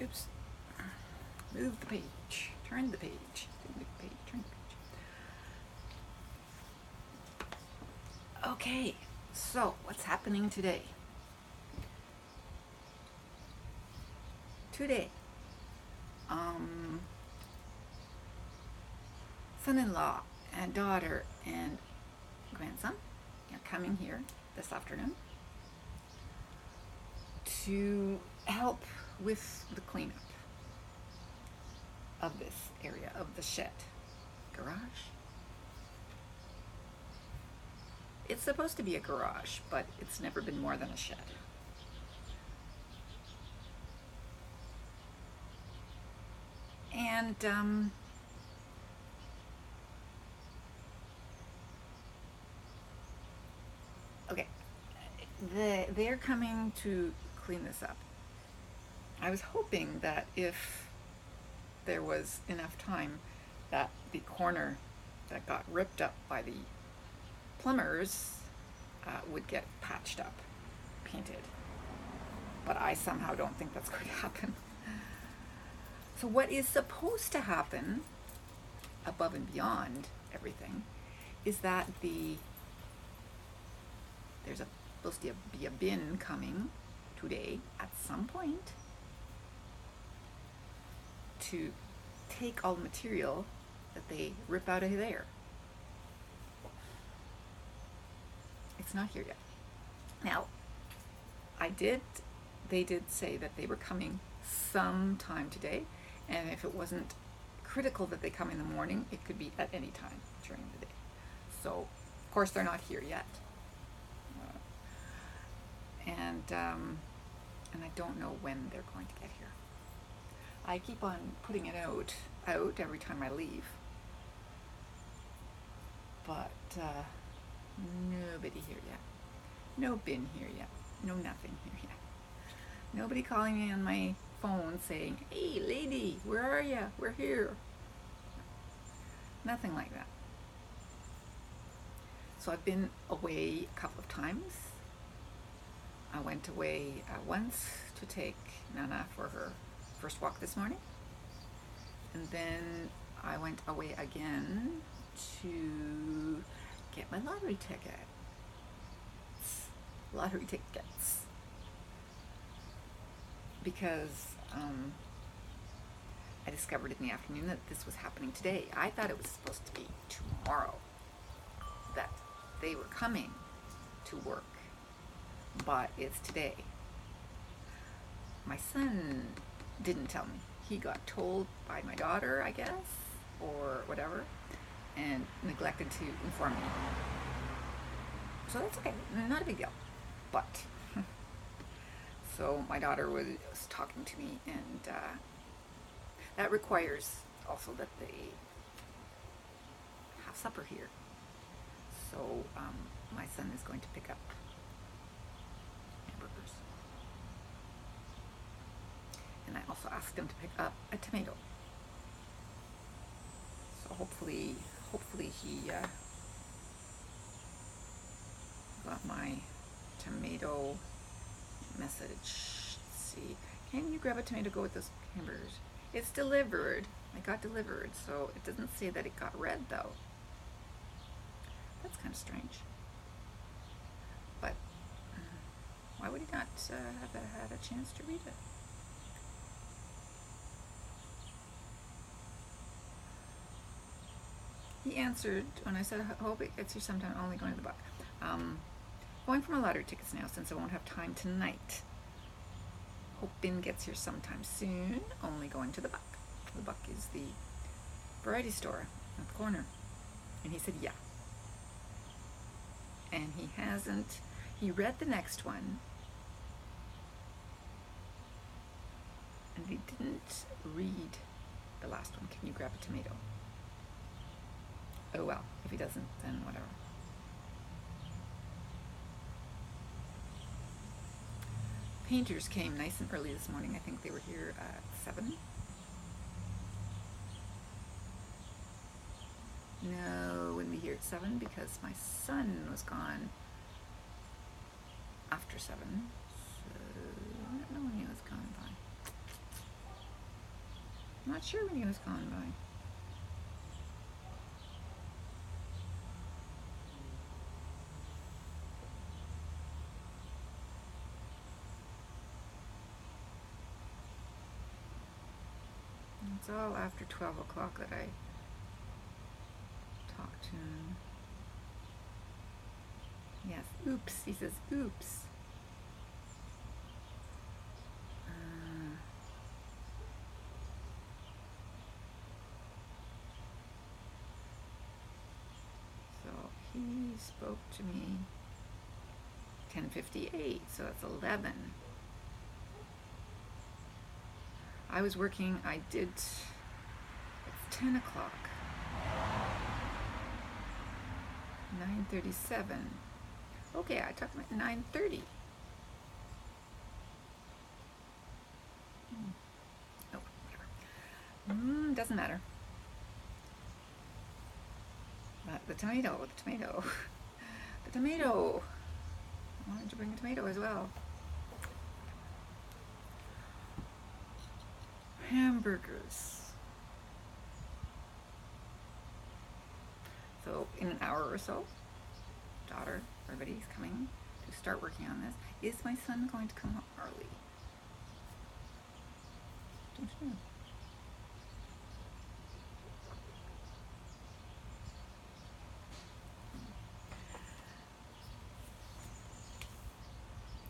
Oops. Move the page. Turn the page. Turn the page. Turn the page. Okay, so what's happening today? Today, son-in-law and daughter and grandson are coming here this afternoon to help with the cleanup of this area of the shed garage. It's supposed to be a garage, but it's never been more than a shed. And okay, they're coming to clean this up. I was hoping that if there was enough time that the corner that got ripped up by the plumbers would get patched up, painted. But I somehow don't think that's going to happen. So what is supposed to happen, above and beyond everything, is that there's supposed to be a bin coming today at some point to take all the material that they rip out of there. It's not here yet. Now, they did say that they were coming sometime today, and if it wasn't critical that they come in the morning, it could be at any time during the day. So, of course, they're not here yet. And I don't know when they're going to get here. I keep on putting it out every time I leave. But nobody here yet. No bin here yet. No nothing here yet. Nobody calling me on my phone saying, "Hey lady, where are you? We're here." Nothing like that. So I've been away a couple of times. I went away once to take Nana for her first walk this morning. And then I went away again to get my lottery tickets. Because I discovered in the afternoon that this was happening today. I thought it was supposed to be tomorrow that they were coming to work, but it's today. My son didn't tell me. He got told by my daughter, I guess, or whatever, and neglected to inform me. So that's okay, not a big deal. But so my daughter was talking to me, and that requires also that they have supper here. So my son is going to pick up hamburgers. And I also asked him to pick up a tomato. So hopefully he got my tomato message. Let's see, can you grab a tomato to go with those hamburgers? It's delivered. It got delivered, so it doesn't say that it got read though. That's kind of strange. But why would he not have had a chance to read it? He answered when I said, "I hope it gets here sometime, only going to the buck. Going for my lottery tickets now since I won't have time tonight. Hope bin gets here sometime soon, only going to the buck." The buck is the variety store at the corner. And he said, yeah. And he hasn't, he read the next one, and he didn't read the last one. Can you grab a tomato? Oh well, if he doesn't, then whatever. Painters came nice and early this morning. I think they were here at 7. No, wouldn't be here at 7 because my son was gone after 7. So I don't know when he was gone by. I'm not sure when he was gone by. It's all after 12 o'clock that I talk to him. Yes, oops. He says, oops. So he spoke to me 10:58, so that's 11. I was working, it's 10 o'clock. 9:37. Okay, I talked about 9:30. Oh, whatever. Doesn't matter. But the tomato. The tomato. I wanted to bring a tomato as well. Hamburgers. So in an hour or so, daughter, everybody's coming to start working on this. Is my son going to come home early? Don't you know?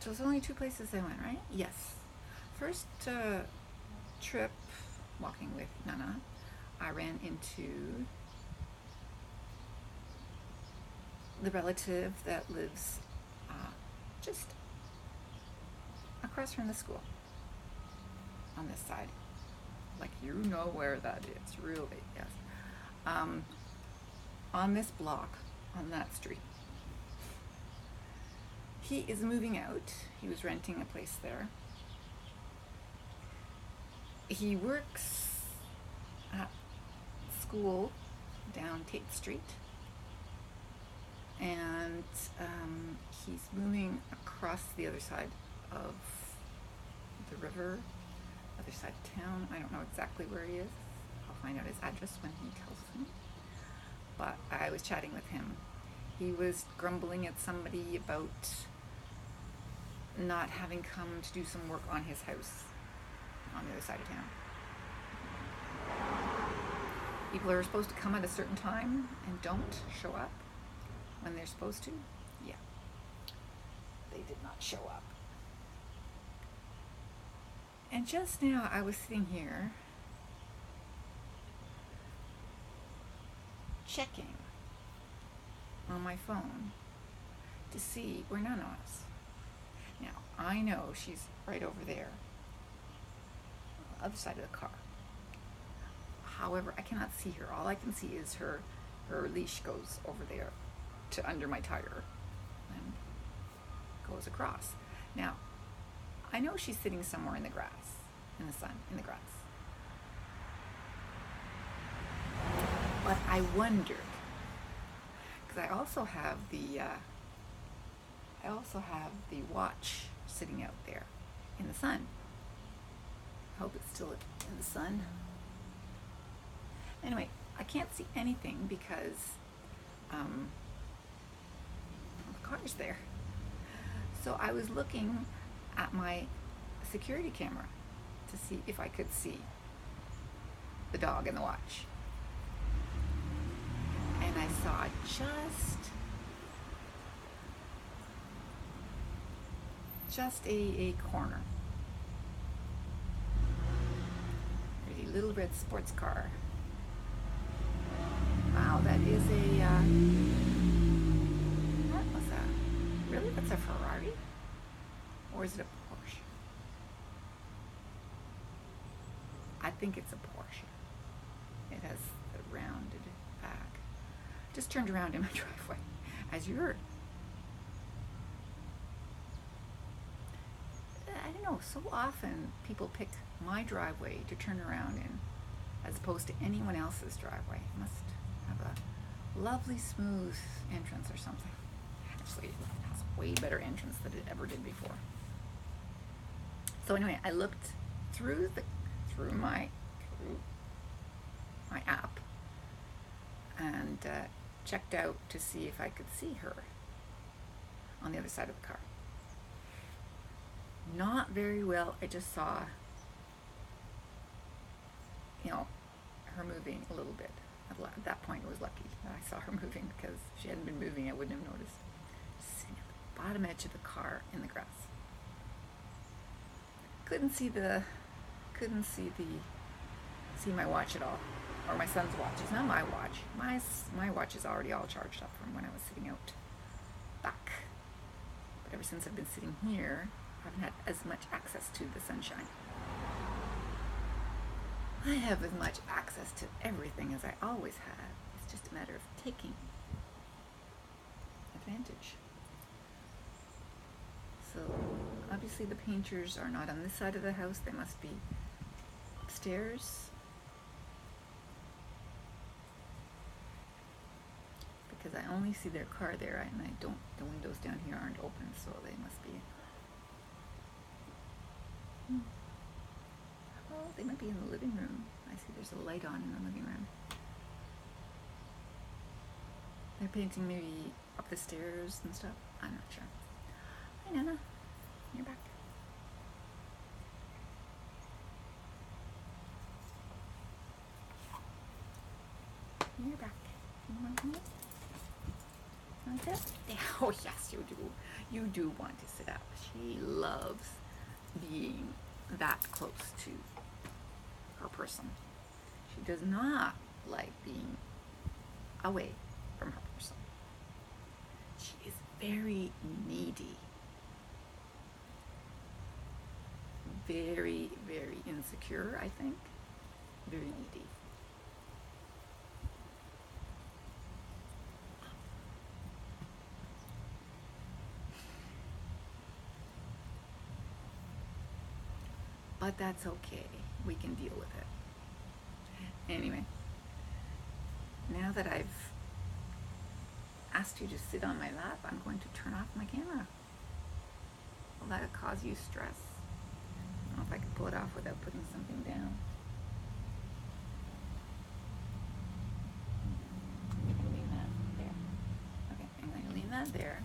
So there's only two places I went, right? Yes. First trip, walking with Nana, I ran into the relative that lives just across from the school on this side. Like, you know where that is, really, yes. On this block, on that street. He is moving out. He was renting a place there. He works at school down Tate Street. And he's moving across the other side of the river, other side of town. I don't know exactly where he is. I'll find out his address when he tells me. But I was chatting with him. He was grumbling at somebody about not having come to do some work on his house on the other side of town. People are supposed to come at a certain time and don't show up when they're supposed to. Yeah, they did not show up. And just now I was sitting here checking on my phone to see where Nana was. Now, I know she's right over there, on the other side of the car. However, I cannot see her. All I can see is her leash goes over there to under my tire and goes across. Now, I know she's sitting somewhere in the grass, in the sun, in the grass. But I wondered, because I also have the watch sitting out there in the sun. I hope it's still in the sun. Anyway, I can't see anything because the car's there. So I was looking at my security camera to see if I could see the dog and the watch. And I saw just a corner. There's a little red sports car. Wow, that is what was that? Really? That's a Ferrari? Or is it a Porsche? I think it's a Porsche. It has a rounded back. Just turned around in my driveway, as you heard. I don't know, so often people pick my driveway to turn around in as opposed to anyone else's driveway. It must have a lovely smooth entrance or something. Actually, it has a way better entrance than it ever did before. So anyway, I looked through my through my app and checked out to see if I could see her on the other side of the car. Not very well. I just saw, her moving a little bit. At that point, it was lucky that I saw her moving, because if she hadn't been moving, I wouldn't have noticed. Sitting at the bottom edge of the car in the grass. Couldn't see my watch at all, or my son's watch. It's not my watch. My watch is already all charged up from when I was sitting out back. But ever since I've been sitting here, I haven't had as much access to the sunshine. I have as much access to everything as I always have. It's just a matter of taking advantage. So obviously the painters are not on this side of the house. They must be upstairs, because I only see their car there, and the windows down here aren't open, so they must be. Oh, they might be in the living room. I see there's a light on in the living room. They're painting maybe up the stairs and stuff. I'm not sure. Hi, Nana. You're back. You're back. You want to come in? Want to sit? Yeah. Oh, yes, you do. You do want to sit up. She loves being that close to her person. She does not like being away from her person. She is very needy. Very, very insecure, I think. Very needy. But that's okay. We can deal with it. Anyway, now that I've asked you to sit on my lap, I'm going to turn off my camera. Will that cause you stress? I don't know if I can pull it off without putting something down. You can lean that there. Okay, I'm going to lean that there.